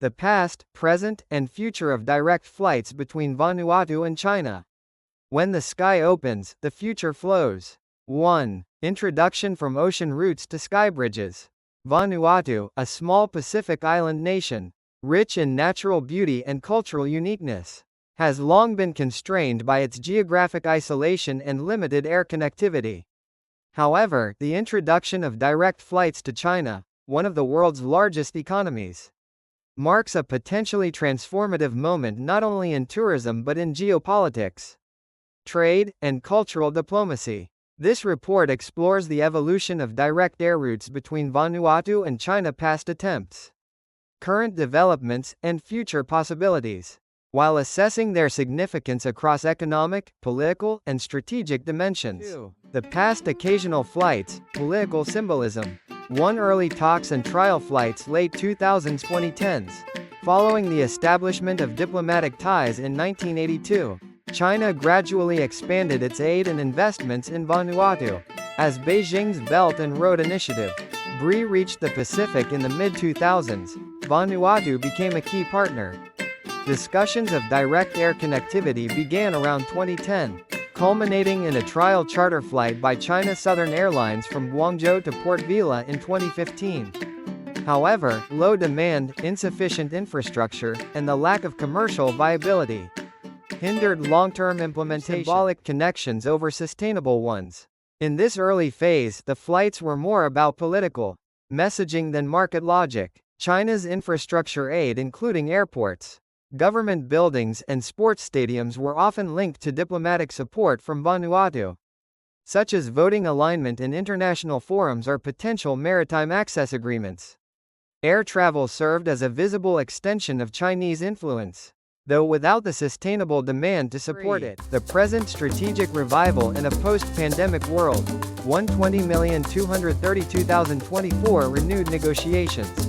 The past, present, and future of direct flights between Vanuatu and China. When the sky opens, the future flows. 1. Introduction from ocean routes to sky bridges. Vanuatu, a small Pacific island nation, rich in natural beauty and cultural uniqueness, has long been constrained by its geographic isolation and limited air connectivity. However, the introduction of direct flights to China, one of the world's largest economies, marks a potentially transformative moment not only in tourism but in geopolitics, trade, and cultural diplomacy. This report explores the evolution of direct air routes between Vanuatu and China, past attempts, current developments, and future possibilities, while assessing their significance across economic, political, and strategic dimensions. 2. The past occasional flights, political symbolism. 1. Early talks and trial flights, late 2010s. Following the establishment of diplomatic ties in 1982, China gradually expanded its aid and investments in Vanuatu. As Beijing's Belt and Road Initiative, BRI, reached the Pacific in the mid-2000s, Vanuatu became a key partner. Discussions of direct air connectivity began around 2010, culminating in a trial charter flight by China Southern Airlines from Guangzhou to Port Vila in 2015. However, low demand, insufficient infrastructure, and the lack of commercial viability hindered long-term implementation. Symbolic connections over sustainable ones. In this early phase, the flights were more about political messaging than market logic. China's infrastructure aid, including airports, government buildings, and sports stadiums, were often linked to diplomatic support from Vanuatu, such as voting alignment in international forums or potential maritime access agreements. Air travel served as a visible extension of Chinese influence, though without the sustainable demand to support it. The present strategic revival in a post-pandemic world. 120,232,024 renewed negotiations.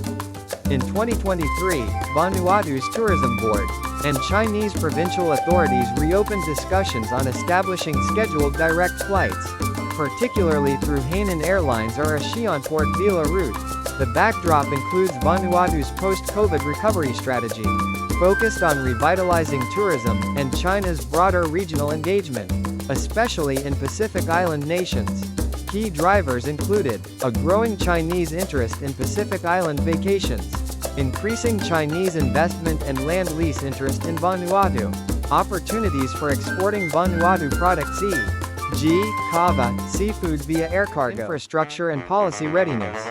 In 2023, Vanuatu's tourism board and Chinese provincial authorities reopened discussions on establishing scheduled direct flights, particularly through Hainan Airlines or a Xi'an-Port Vila route. The backdrop includes Vanuatu's post-COVID recovery strategy, focused on revitalizing tourism, and China's broader regional engagement, especially in Pacific Island nations. Key drivers included a growing Chinese interest in Pacific Island vacations, increasing Chinese investment and land lease interest in Vanuatu, opportunities for exporting Vanuatu products e.g., kava, seafood via air cargo, infrastructure and policy readiness.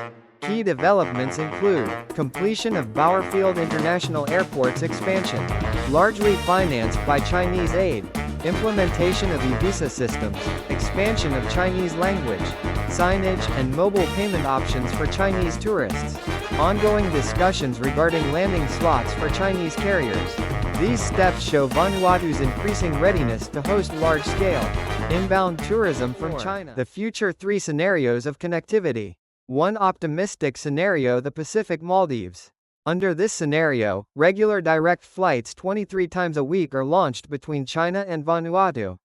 Key developments include completion of Bauerfield International Airport's expansion, largely financed by Chinese aid, implementation of e-visa systems, expansion of Chinese language, signage, and mobile payment options for Chinese tourists, ongoing discussions regarding landing slots for Chinese carriers. These steps show Vanuatu's increasing readiness to host large-scale, inbound tourism from China. The future 3 scenarios of connectivity. 1. Optimistic scenario: the Pacific Maldives. Under this scenario, regular direct flights 23 times a week are launched between China and Vanuatu,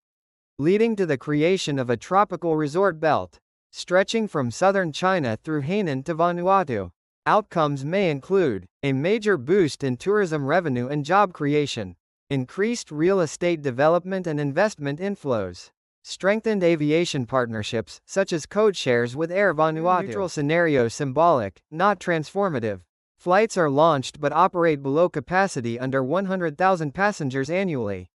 leading to the creation of a tropical resort belt, stretching from southern China through Hainan to Vanuatu. Outcomes may include a major boost in tourism revenue and job creation, increased real estate development and investment inflows, strengthened aviation partnerships, such as codeshares with Air Vanuatu. Neutral scenario: symbolic, not transformative. Flights are launched but operate below capacity, under 100,000 passengers annually,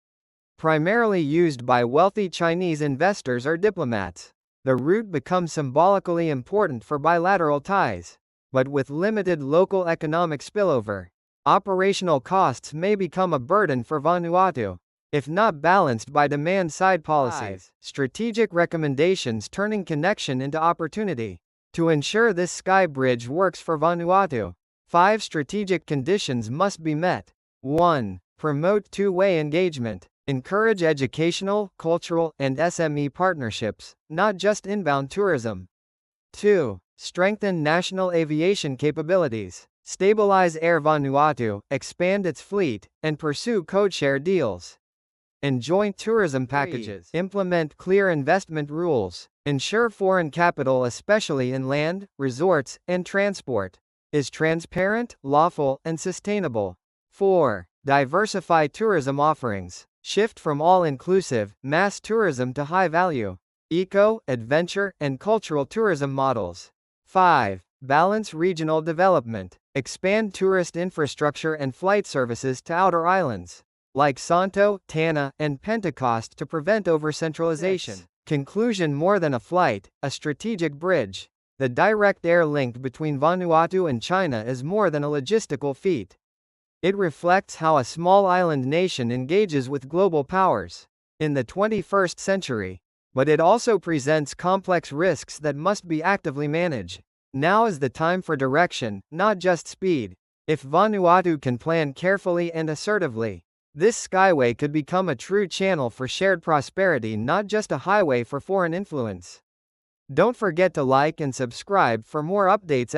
primarily used by wealthy Chinese investors or diplomats. The route becomes symbolically important for bilateral ties, but with limited local economic spillover. Operational costs may become a burden for Vanuatu, if not balanced by demand-side policies. 5. Strategic recommendations: turning connection into opportunity. To ensure this sky bridge works for Vanuatu, 5 strategic conditions must be met. 1. Promote two-way engagement. Encourage educational, cultural, and SME partnerships, not just inbound tourism. 2. Strengthen national aviation capabilities. Stabilize Air Vanuatu, expand its fleet, and pursue codeshare deals and joint tourism packages. 3. Implement clear investment rules. Ensure foreign capital, especially in land, resorts, and transport, is transparent, lawful, and sustainable. 4. Diversify tourism offerings. Shift from all-inclusive, mass tourism to high-value, eco, adventure, and cultural tourism models. 5. Balance regional development. Expand tourist infrastructure and flight services to outer islands, like Santo, Tana, and Pentecost to prevent overcentralization. 6. Conclusion: more than a flight, a strategic bridge. The direct air link between Vanuatu and China is more than a logistical feat. It reflects how a small island nation engages with global powers in the 21st century. But it also presents complex risks that must be actively managed. Now is the time for direction, not just speed. If Vanuatu can plan carefully and assertively, this skyway could become a true channel for shared prosperity, not just a highway for foreign influence. Don't forget to like and subscribe for more updates!